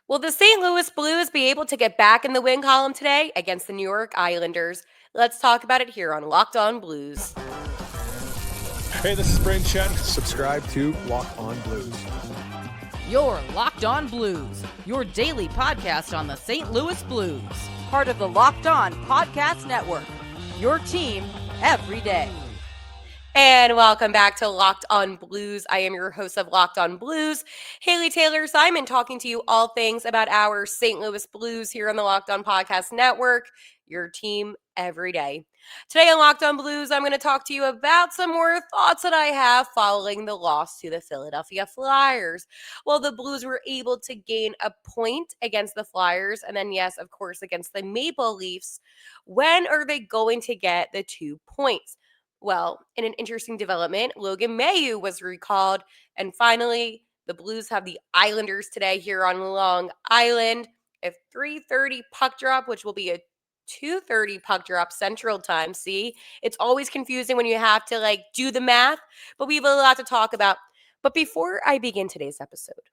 Will the St. Louis Blues be able to get back in the win column today against the New York Islanders? Let's talk about it here on Locked On Blues. Hey, this is Brayden Chen. Subscribe to Locked On Blues. You're Locked On Blues, your daily podcast on the St. Louis Blues. Part of the Locked On Podcast Network, your team every day. And welcome back to Locked On Blues. I am your host of Locked On Blues, Haley Taylor Simon, talking to you all things about our St. Louis Blues here on the Locked On Podcast Network, your team every day. Today on Locked On Blues, I'm going to talk to you about some more thoughts that I have following the loss to the Philadelphia Flyers. Well, the Blues were able to gain a point against the Flyers, and then, yes, of course, against the Maple Leafs. When are they going to get the 2 points? Well, in an interesting development, Logan Mailloux was recalled. And finally, the Blues have the Islanders today here on Long Island. A 3:30 puck drop, which will be a 2:30 puck drop Central Time. See, it's always confusing when you have to do the math, but we have a lot to talk about. But before I begin today's episode,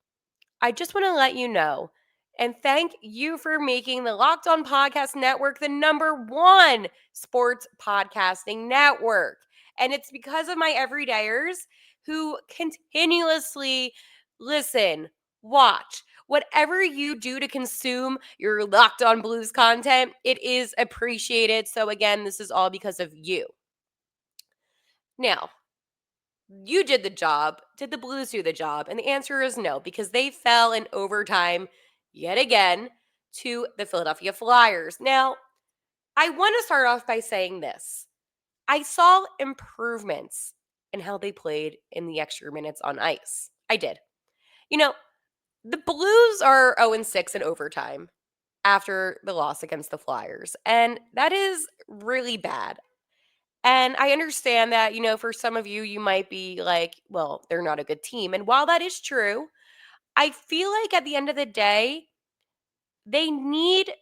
I just want to let you know and thank you for making the Locked On Podcast Network the #1 sports podcasting network. And it's because of my everydayers who continuously listen, watch, whatever you do to consume your Locked On Blues content, it is appreciated. So again, this is all because of you. Now, you did the job. Did the Blues do the job? And the answer is no, because they fell in overtime yet again to the Philadelphia Flyers. Now, I want to start off by saying this. I saw improvements in how they played in the extra minutes on ice. I did. You know, the Blues are 0-6 in overtime after the loss against the Flyers, and that is really bad. And I understand that, for some of you, you might be like, well, they're not a good team. And while that is true, I feel like at the end of the day, they need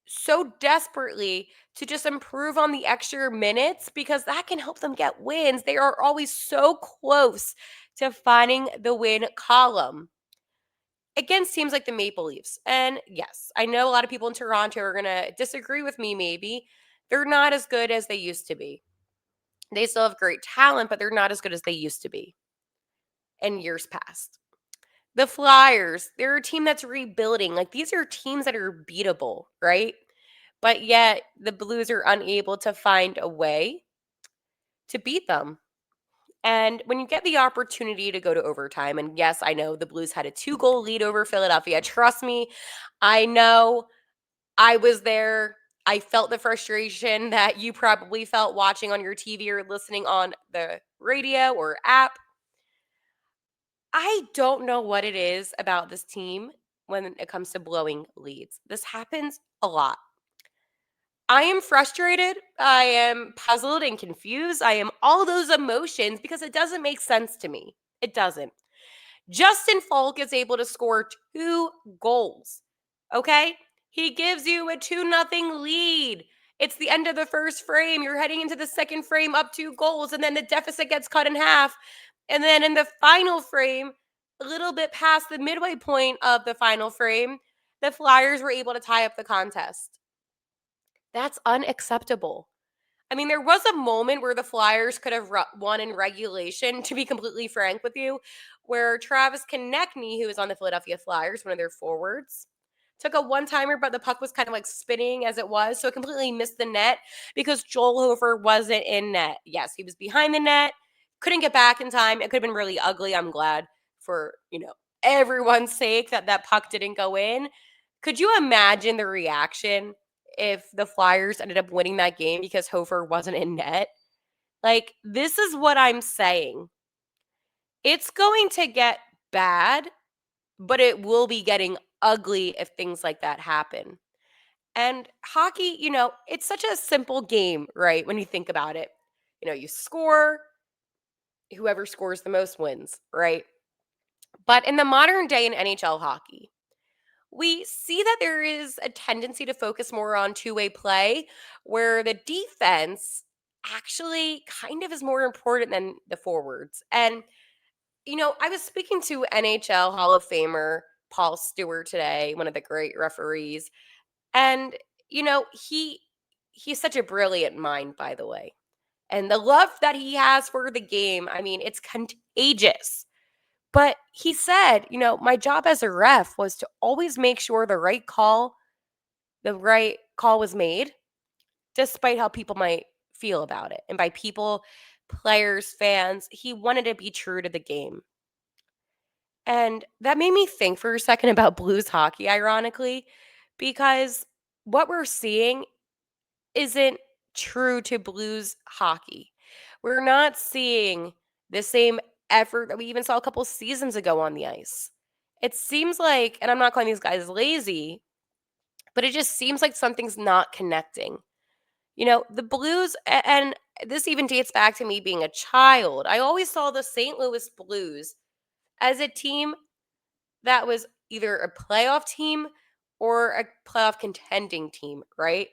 so desperately to just improve on the extra minutes because that can help them get wins. They are always so close to finding the win column against teams like the Maple Leafs. And yes, I know a lot of people in Toronto are going to disagree with me, maybe. They're not as good as they used to be. They still have great talent, but they're not as good as they used to be in years past. The Flyers, they're a team that's rebuilding. These are teams that are beatable, right? But yet the Blues are unable to find a way to beat them. And when you get the opportunity to go to overtime, and yes, I know the Blues had a 2-goal lead over Philadelphia. Trust me, I know. I was there. I felt the frustration that you probably felt watching on your TV or listening on the radio or app. I don't know what it is about this team when it comes to blowing leads. This happens a lot. I am frustrated. I am puzzled and confused. I am all those emotions because it doesn't make sense to me. It doesn't. Justin Falk is able to score 2 goals. Okay? He gives you a 2-0 lead. It's the end of the first frame. You're heading into the second frame up 2 goals, and then the deficit gets cut in half. And then in the final frame, a little bit past the midway point of the final frame, the Flyers were able to tie up the contest. That's unacceptable. I mean, there was a moment where the Flyers could have won in regulation, to be completely frank with you, where Travis Konechny, who is on the Philadelphia Flyers, one of their forwards, took a one-timer, but the puck was kind of spinning as it was, so it completely missed the net because Joel Hofer wasn't in net. Yes, he was behind the net, couldn't get back in time. It could have been really ugly. I'm glad for, everyone's sake that puck didn't go in. Could you imagine the reaction if the Flyers ended up winning that game because Hofer wasn't in net? This is what I'm saying. It's going to get bad, but it will be getting ugly if things like that happen. And hockey, it's such a simple game, right? When you think about it, you score, whoever scores the most wins, right? But in the modern day in NHL hockey, we see that there is a tendency to focus more on two-way play where the defense actually kind of is more important than the forwards. And I was speaking to NHL Hall of Famer Paul Stewart today, one of the great referees. And, he's such a brilliant mind, by the way. And the love that he has for the game, I mean, it's contagious. But he said, my job as a ref was to always make sure the right call was made, despite how people might feel about it. And by people, players, fans, he wanted to be true to the game. And that made me think for a second about Blues hockey, ironically, because what we're seeing isn't true to Blues hockey. We're not seeing the same effort that we even saw a couple seasons ago on the ice. It seems like, and I'm not calling these guys lazy, but it just seems like something's not connecting. The Blues, and this even dates back to me being a child. I always saw the St. Louis Blues as a team that was either a playoff team or a playoff contending team, right?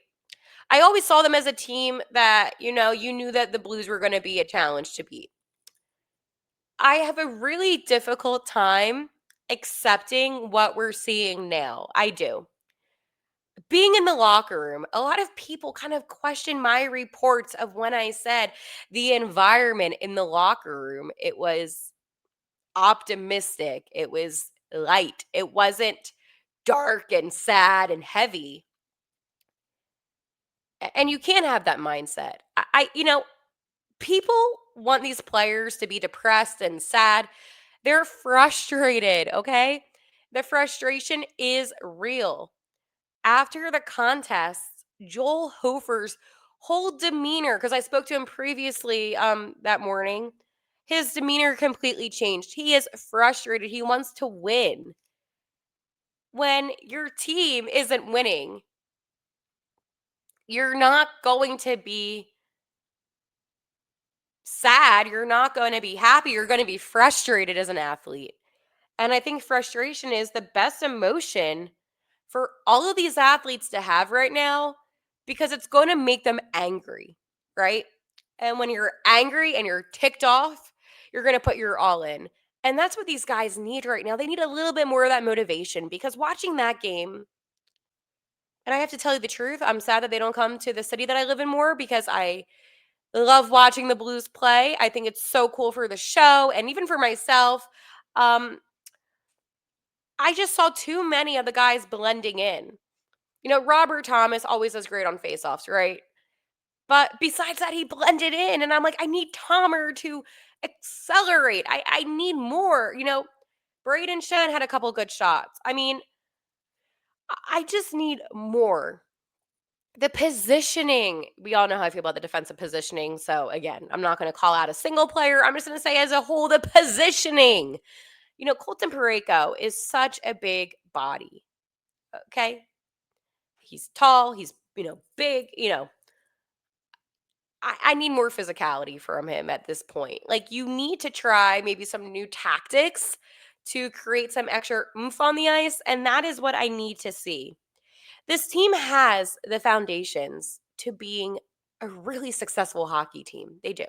I always saw them as a team that, you knew that the Blues were going to be a challenge to beat. I have a really difficult time accepting what we're seeing now. I do. Being in the locker room, a lot of people kind of question my reports of when I said the environment in the locker room, it was optimistic, it was light, it wasn't dark and sad and heavy. And you can't have that mindset. People want these players to be depressed and sad. They're frustrated, okay? The frustration is real. After the contest, Joel Hofer's whole demeanor, because I spoke to him previously that morning, his demeanor completely changed. He is frustrated. He wants to win. When your team isn't winning, you're not going to be sad. You're not going to be happy. You're going to be frustrated as an athlete. And I think frustration is the best emotion for all of these athletes to have right now because it's going to make them angry, right? And when you're angry and you're ticked off, you're going to put your all in. And that's what these guys need right now. They need a little bit more of that motivation because watching that game, and I have to tell you the truth, I'm sad that they don't come to the city that I live in more because I love watching the Blues play. I think it's so cool for the show and even for myself. Um, I just saw too many of the guys blending in. Robert Thomas always does great on faceoffs, right? But besides that, he blended in, and I'm like, I need Tomer to accelerate. I need more. Braden Shen had a couple good shots. I mean, I just need more. The positioning, we all know how I feel about the defensive positioning. So again, I'm not going to call out a single player. I'm just going to say as a whole, the positioning. Colton Parayko is such a big body. Okay. He's tall. He's, big. I need more physicality from him at this point. Like, you need to try maybe some new tactics to create some extra oomph on the ice. And that is what I need to see. This team has the foundations to being a really successful hockey team. They do.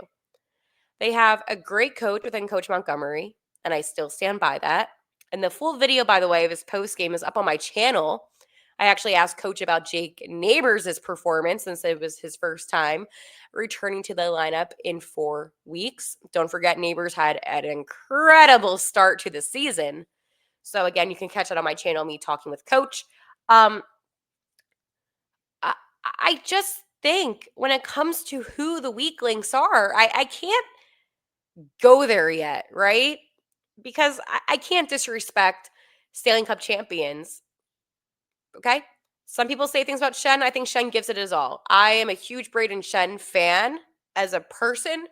They have a great coach within Coach Montgomery, and I still stand by that. And the full video, by the way, of his post game is up on my channel. I actually asked Coach about Jake Neighbors' performance since it was his first time returning to the lineup in 4 weeks. Don't forget, Neighbors had an incredible start to the season. So again, you can catch that on my channel, me talking with Coach. I, I just think when it comes to who the weak links are, I can't go there yet, right? Because I can't disrespect Stanley Cup champions. Okay? Some people say things about Shen. I think Shen gives it his all. I am a huge Braden Shen fan as a person.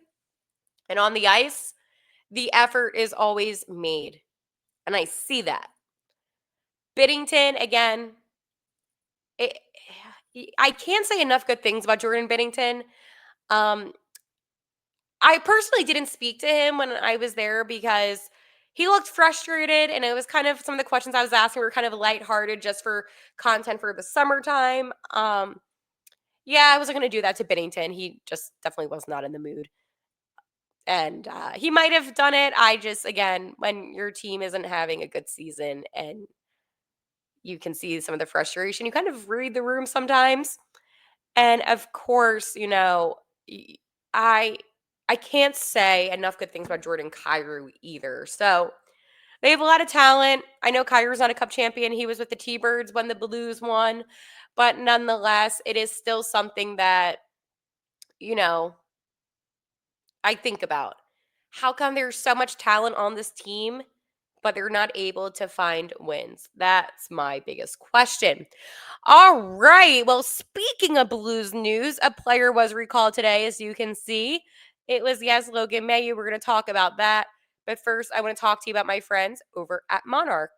And on the ice, the effort is always made. And I see that. Biddington, again, I can't say enough good things about Jordan Biddington. I personally didn't speak to him when I was there because he looked frustrated, and it was kind of some of the questions I was asking were kind of lighthearted just for content for the summertime. Yeah, I wasn't going to do that to Biddington. He just definitely was not in the mood. And he might have done it. I just, again, when your team isn't having a good season and You can see some of the frustration. You kind of read the room sometimes. And of course, y- I I can't say enough good things about Jordan Kyrou either. So they have a lot of talent. I know Kyrou's not a cup champion. He was with the T-Birds when the Blues won. But nonetheless, it is still something that, you know, I think about. How come there's so much talent on this team, but they're not able to find wins? That's my biggest question. All right. Well, speaking of Blues news, a player was recalled today, as you can see. It was, yes, Logan Mayu. We're going to talk about that. But first, I want to talk to you about my friends over at Monarch.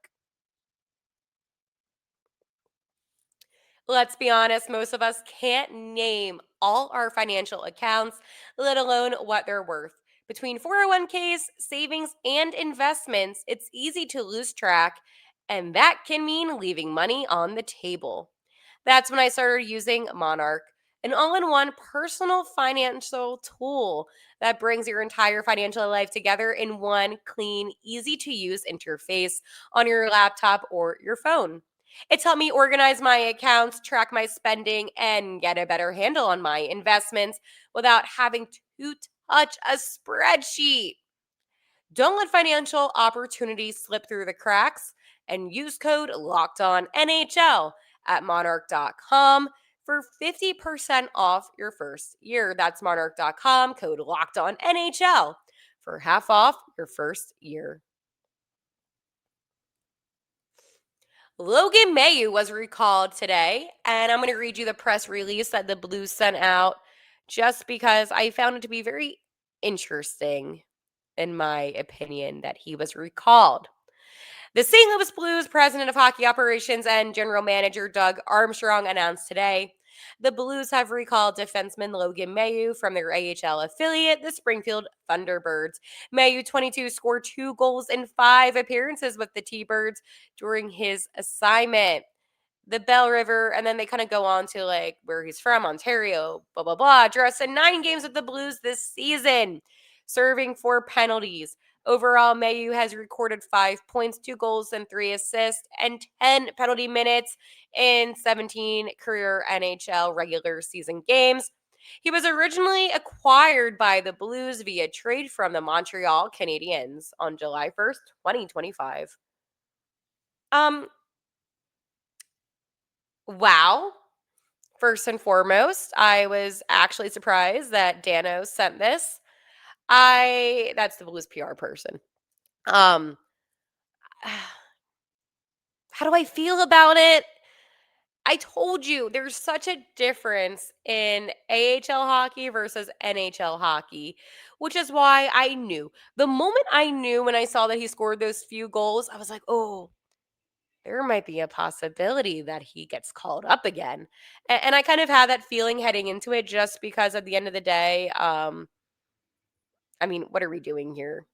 Let's be honest, most of us can't name all our financial accounts, let alone what they're worth. Between 401ks, savings, and investments, it's easy to lose track, and that can mean leaving money on the table. That's when I started using Monarch, an all in one personal financial tool that brings your entire financial life together in one clean, easy to use interface on your laptop or your phone. It's helped me organize my accounts, track my spending, and get a better handle on my investments without having to touch a spreadsheet. Don't let financial opportunities slip through the cracks and use code Locked On NHL at monarch.com for 50% off your first year. That's monarch.com, code Locked On NHL for half off your first year. Logan Mayu was recalled today, and I'm going to read you the press release that the Blues sent out just because I found it to be very interesting, in my opinion, that he was recalled. The St. Louis Blues president of hockey operations and general manager Doug Armstrong announced today the Blues have recalled defenseman Logan Mayu from their AHL affiliate, the Springfield Thunderbirds. Mayu, 22, scored 2 goals in 5 appearances with the T-Birds during his assignment. The Bell River, and then they kind of go on to like where he's from, Ontario, blah, blah, blah. Dressed in 9 games with the Blues this season, serving 4 penalties. Overall, Mayu has recorded 5 points, 2 goals, and 3 assists, and 10 penalty minutes in 17 career NHL regular season games. He was originally acquired by the Blues via trade from the Montreal Canadiens on July 1st, 2025. Wow. First and foremost, I was actually surprised that Dano sent this. That's the Blues PR person. Um, how do I feel about it? I told you there's such a difference in AHL hockey versus NHL hockey, which is why I knew. The moment I knew when I saw that he scored those few goals, I was like, oh, there might be a possibility that he gets called up again. And I kind of had that feeling heading into it just because at the end of the day, I mean, what are we doing here?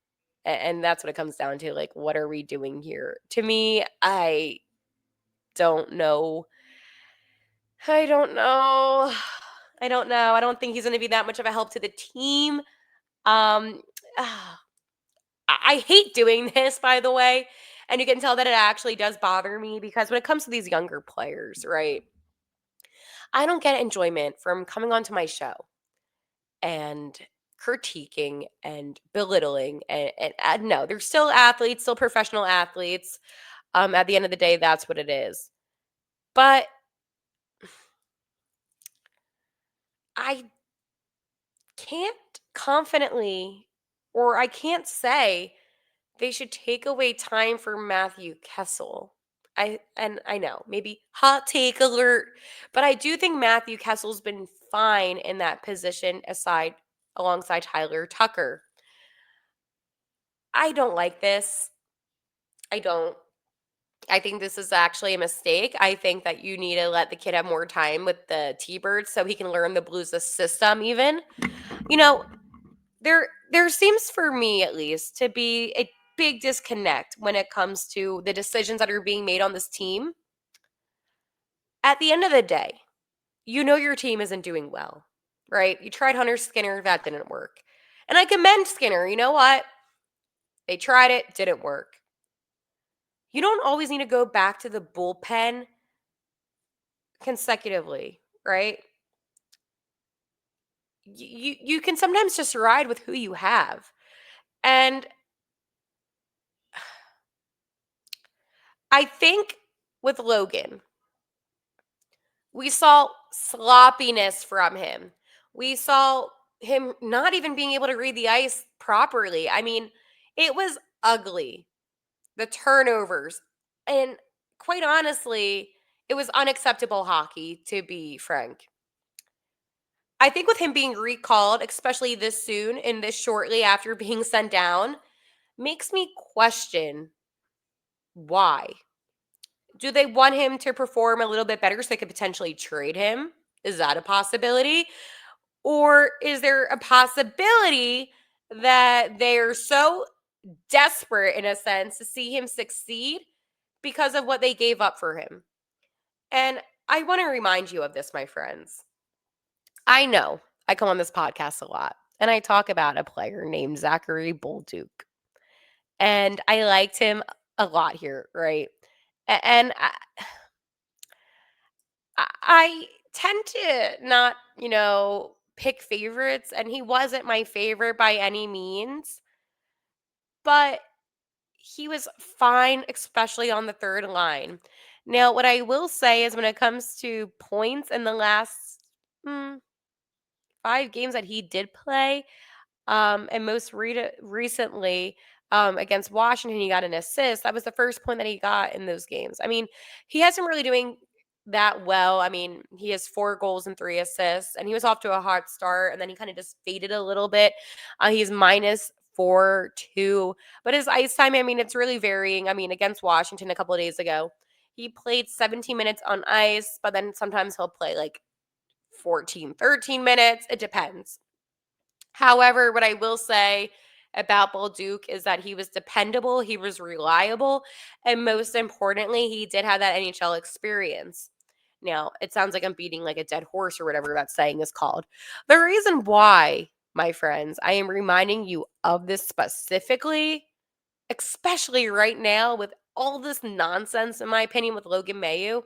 And that's what it comes down to. Like, what are we doing here? To me, I don't know. I don't know. I don't know. I don't think he's going to be that much of a help to the team. Um, I hate doing this, by the way. And you can tell that it actually does bother me because when it comes to these younger players, right? I don't get enjoyment from coming onto my show and critiquing and belittling and no, they're still athletes, still professional athletes. At the end of the day, that's what it is. But I can't confidently, or I can't say they should take away time for Matthew Kessel. I know, maybe hot take alert, but I do think Matthew Kessel's been fine in that position aside alongside Tyler Tucker. I don't like this. I don't. I think this is actually a mistake. I think that you need to let the kid have more time with the T-Birds so he can learn the Blues system even. You know, there seems for me at least to be a big disconnect when it comes to the decisions that are being made on this team. At the end of the day, you know your team isn't doing well, right? You tried Hunter Skinner, that didn't work. And I commend Skinner. You know what? They tried it, didn't work. You don't always need to go back to the bullpen consecutively, right? You can sometimes just ride with who you have. And I think with Logan, we saw sloppiness from him. We saw him not even being able to read the ice properly. I mean, it was ugly. The turnovers. And quite honestly, it was unacceptable hockey, to be frank. I think with him being recalled, especially this soon and this shortly after being sent down, makes me question why. Do they want him to perform a little bit better so they could potentially trade him? Is that a possibility? Or is there a possibility that they're so desperate, in a sense, to see him succeed because of what they gave up for him? And I want to remind you of this, my friends. I know I come on this podcast a lot and I talk about a player named Zachary Bolduc. And I liked him a lot here, right? And I tend to not, pick favorites, and he wasn't my favorite by any means, but he was fine, especially on the third line. Now, what I will say is when it comes to points in the last 5 games that he did play, and most recently against Washington, he got an assist. That was the first point that he got in those games. I mean, he hasn't really doing that well. I mean, he has 4 goals and 3 assists, and he was off to a hot start, and then he kind of just faded a little bit. He's -4-2, but his ice time, I mean, it's really varying. I mean, against Washington a couple of days ago, he played 17 minutes on ice, but then sometimes he'll play like 14, 13 minutes. It depends. However, what I will say about Bolduc is that he was dependable, he was reliable, and most importantly, he did have that NHL experience. Now, it sounds like I'm beating like a dead horse or whatever that saying is called. The reason why, my friends, I am reminding you of this specifically, especially right now with all this nonsense, in my opinion, with Logan Mayu,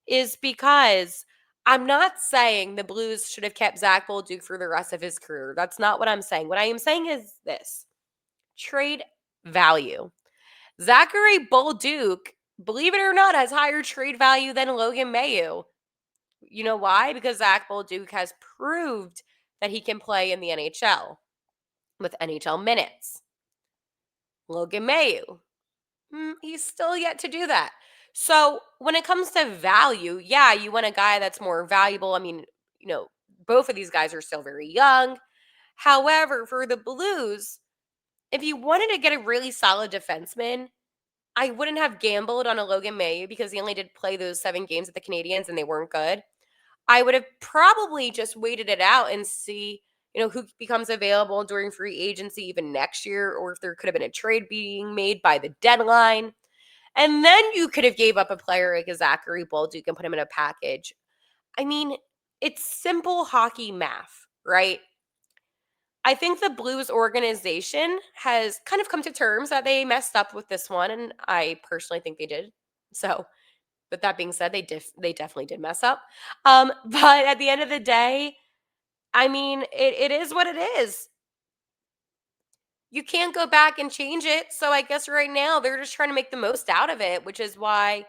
is because I'm not saying the Blues should have kept Zach Bolduc for the rest of his career. That's not what I'm saying. What I am saying is this: trade value. Zachary Bolduc, believe it or not, has higher trade value than Logan Mayu. You know why? Because Zach Bolduc has proved that he can play in the NHL with NHL minutes. Logan Mayu, he's still yet to do that. So when it comes to value, yeah, you want a guy that's more valuable. I mean, both of these guys are still very young. However, for the Blues, if you wanted to get a really solid defenseman, I wouldn't have gambled on a Logan Mayu because he only did play those 7 games with the Canadians and they weren't good. I would have probably just waited it out and see, who becomes available during free agency even next year, or if there could have been a trade being made by the deadline. And then you could have gave up a player like a Zachary Bolduc and put him in a package. I mean, it's simple hockey math, right? I think the Blues organization has kind of come to terms that they messed up with this one, and I personally think they did. So, with that being said, they definitely did mess up. But at the end of the day, I mean, it is what it is. You can't go back and change it. So I guess right now they're just trying to make the most out of it, which is why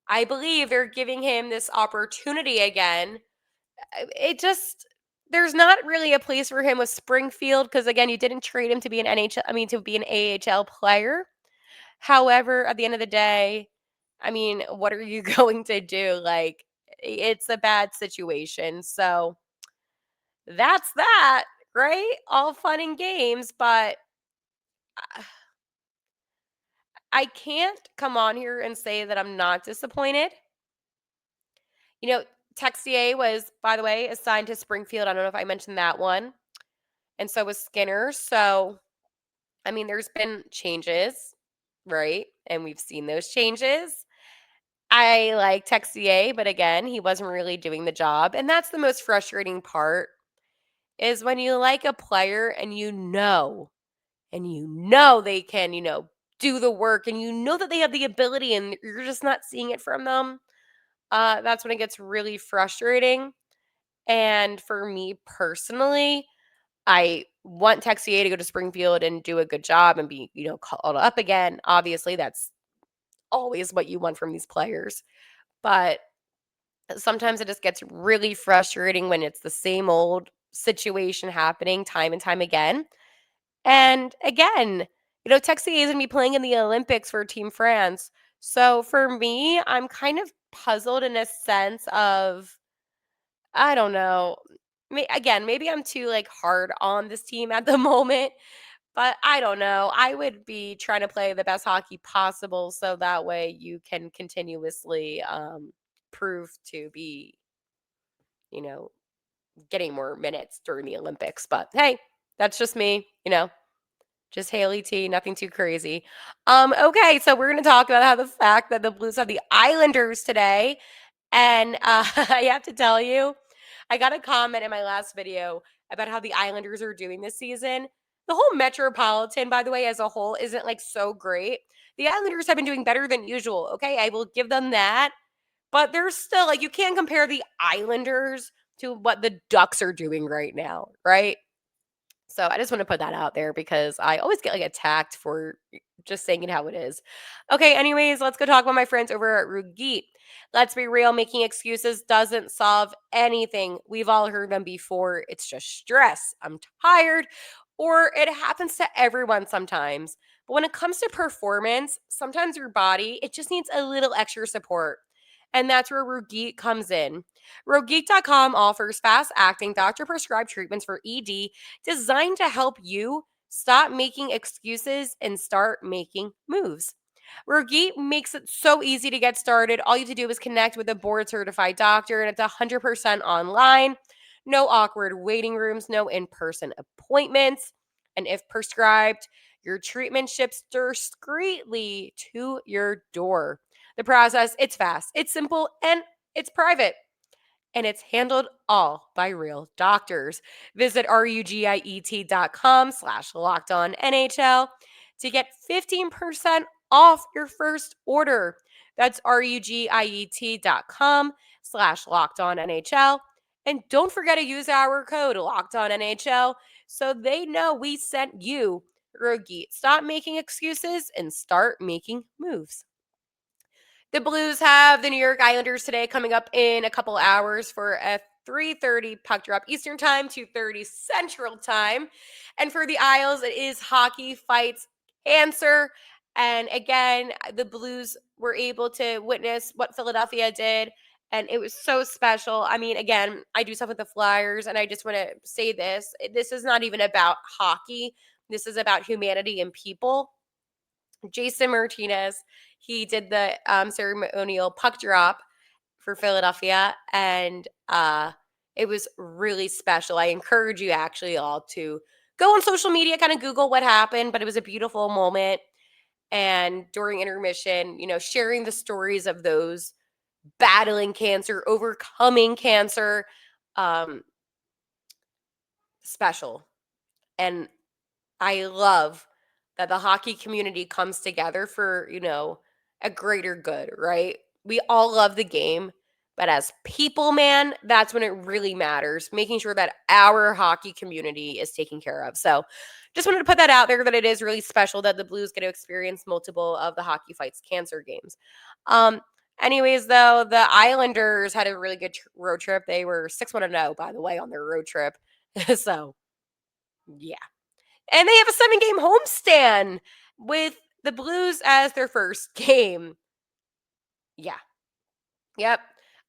I believe they're giving him this opportunity again. It just there's not really a place for him with Springfield because again, you didn't trade him to be an NHL, I mean to be an AHL player. However, at the end of the day, I mean, what are you going to do? Like it's a bad situation. So that's that, right? All fun and games, but I can't come on here and say that I'm not disappointed. You know, Texier was, by the way, assigned to Springfield. I don't know if I mentioned that one. And so was Skinner. So, I mean, there's been changes, right? And we've seen those changes. I like Texier, but again, he wasn't really doing the job. And that's the most frustrating part is when you like a player and you know they can, do the work and you know that they have the ability and you're just not seeing it from them, that's when it gets really frustrating. And for me personally, I want Texier to go to Springfield and do a good job and be, called up again. Obviously, that's always what you want from these players. But sometimes it just gets really frustrating when it's the same old situation happening time and time again. And again, Texier is going to be playing in the Olympics for Team France. So for me, I'm kind of puzzled in a sense of, I don't know. Again, maybe I'm too like hard on this team at the moment, but I don't know. I would be trying to play the best hockey possible so that way you can continuously prove to be, you know, getting more minutes during the Olympics. But hey, that's just me, just Haley T, nothing too crazy. Okay, so we're gonna talk about how the fact that the Blues have the Islanders today. And I have to tell you, I got a comment in my last video about how the Islanders are doing this season. The whole Metropolitan, by the way, as a whole, isn't like so great. The Islanders have been doing better than usual. Okay, I will give them that. But there's still like you can't compare the Islanders to what the Ducks are doing right now, right? So I just want to put that out there because I always get like attacked for just saying it how it is. Okay, anyways, let's go talk about my friends over at Rugiet. Let's be real, making excuses doesn't solve anything. We've all heard them before. It's just stress. I'm tired, or it happens to everyone sometimes. But when it comes to performance, sometimes your body, it just needs a little extra support. And that's where Rugiet comes in. Rogeek.com offers fast acting, doctor prescribed treatments for ED designed to help you stop making excuses and start making moves. Rogeek makes it so easy to get started. All you have to do is connect with a board certified doctor, and it's 100% online. No awkward waiting rooms, no in person appointments. And if prescribed, your treatment ships discreetly to your door. The process, it's fast, it's simple, and it's private, and it's handled all by real doctors. Visit rugiet.com slash locked on NHL to get 15% off your first order. That's rugiet.com slash locked on NHL. And don't forget to use our code locked on NHL so they know we sent you. Rogeet, stop making excuses and start making moves. The Blues have the New York Islanders today coming up in a couple hours for a 3:30 puck drop Eastern Time, 2:30 Central Time. And for the Isles, it is hockey fights cancer. And again, the Blues were able to witness what Philadelphia did, and it was so special. I mean, again, I do stuff with the Flyers, and I just want to say this. This is not even about hockey. This is about humanity and people. Jason Martinez, he did the ceremonial puck drop for Philadelphia, and it was really special. I encourage you actually all to go on social media, kind of Google what happened, but it was a beautiful moment. And during intermission, sharing the stories of those battling cancer, overcoming cancer, um, special. And I love that the hockey community comes together for, a greater good, right? We all love the game, but as people, man, that's when it really matters, making sure that our hockey community is taken care of. So just wanted to put that out there that it is really special that the Blues get to experience multiple of the Hockey Fights Cancer games. Um, Anyways, though, the Islanders had a really good road trip. They were 6-1-0, by the way, on their road trip. So, yeah. And they have a 7-game homestand with the Blues as their first game. Yeah. Yep.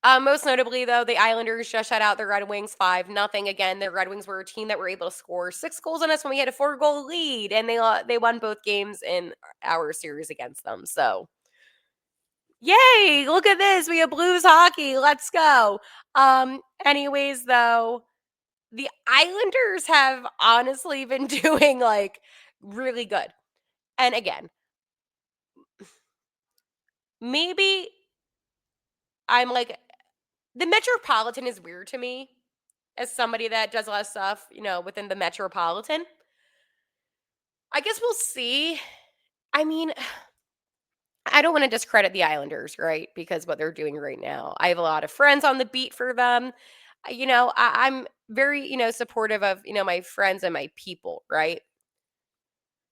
Most notably, though, the Islanders just shut out the Red Wings 5-0. Again, the Red Wings were a team that were able to score 6 goals on us when we had a 4-goal lead, and they won both games in our series against them. So, yay! Look at this. We have Blues hockey. Let's go. Anyways, though, the Islanders have honestly been doing like really good. And again, maybe I'm like the Metropolitan is weird to me as somebody that does a lot of stuff, within the Metropolitan. I guess we'll see I mean, I don't want to discredit the Islanders, right? Because what they're doing right now. I have a lot of friends on the beat for them. I'm very, supportive of, my friends and my people, right?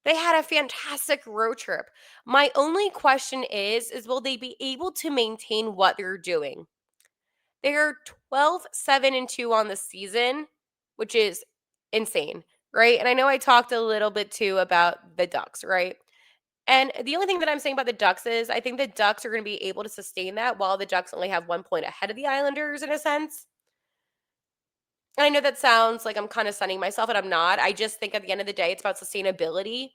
They had a fantastic road trip. My only question is will they be able to maintain what they're doing? They're 12-7-2 on the season, which is insane, right? And I know I talked a little bit too about the Ducks, right? And the only thing that I'm saying about the Ducks is I think the Ducks are going to be able to sustain that while the Ducks only have 1 point ahead of the Islanders in a sense. And I know that sounds like I'm kind of sunning myself, and I'm not. I just think at the end of the day, it's about sustainability.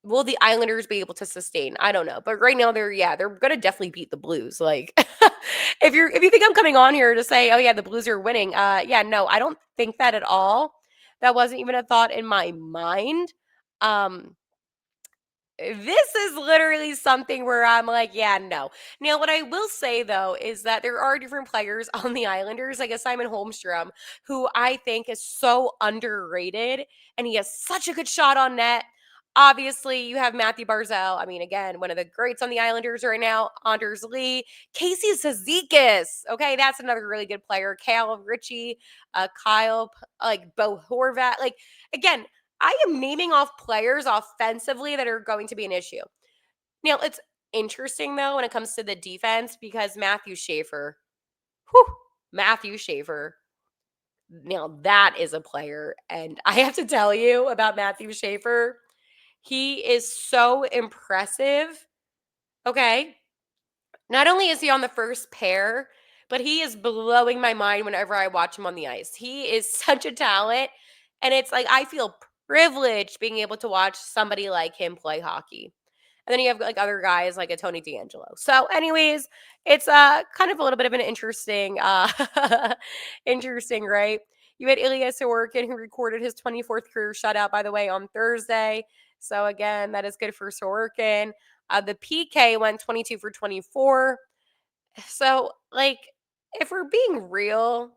Will the Islanders be able to sustain? I don't know. But right now they're gonna definitely beat the Blues. Like if you think I'm coming on here to say, oh yeah, the Blues are winning, yeah, no, I don't think that at all. That wasn't even a thought in my mind. Um, this is literally something where I'm like, yeah, no. Now, what I will say though is that there are different players on the Islanders, like a Simon Holmstrom, who I think is so underrated, and he has such a good shot on net. Obviously, you have Matthew Barzell. I mean, again, one of the greats on the Islanders right now. Anders Lee, Casey Cizikas. Okay, that's another really good player. Kyle Ritchie, like Bo Horvat. Like again, I am naming off players offensively that are going to be an issue. Now, it's interesting though when it comes to the defense because whew, Matthew Schaefer, now that is a player. And I have to tell you about Matthew Schaefer. He is so impressive. Okay. Not only is he on the first pair, but he is blowing my mind whenever I watch him on the ice. He is such a talent. And it's like I feel privileged being able to watch somebody like him play hockey. And then you have like other guys like a Tony D'Angelo. So, anyways, it's kind of a little bit of an interesting, interesting, right? You had Ilya Sorokin who recorded his 24th career shutout, by the way, on Thursday. So again, that is good for Sorokin. The PK went 22 for 24. So, like, if we're being real,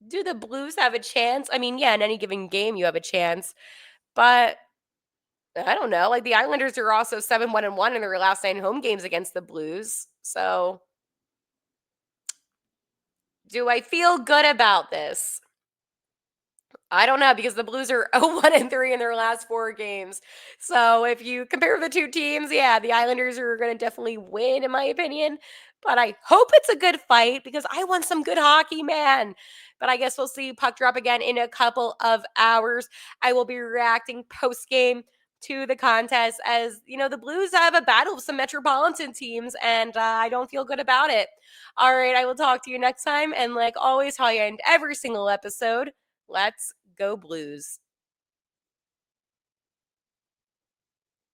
do the Blues have a chance? I mean, yeah, in any given game, you have a chance. But I don't know. Like, the Islanders are also 7-1-1 in their last 9 home games against the Blues. So, do I feel good about this? I don't know because the Blues are 0-1-3 in their last 4 games. So if you compare the two teams, yeah, the Islanders are going to definitely win, in my opinion. But I hope it's a good fight because I want some good hockey, man. But I guess we'll see puck drop again in a couple of hours. I will be reacting post game to the contest as the Blues have a battle with some metropolitan teams, and I don't feel good about it. All right, I will talk to you next time. And like always, how I end every single episode. Let's go Blues.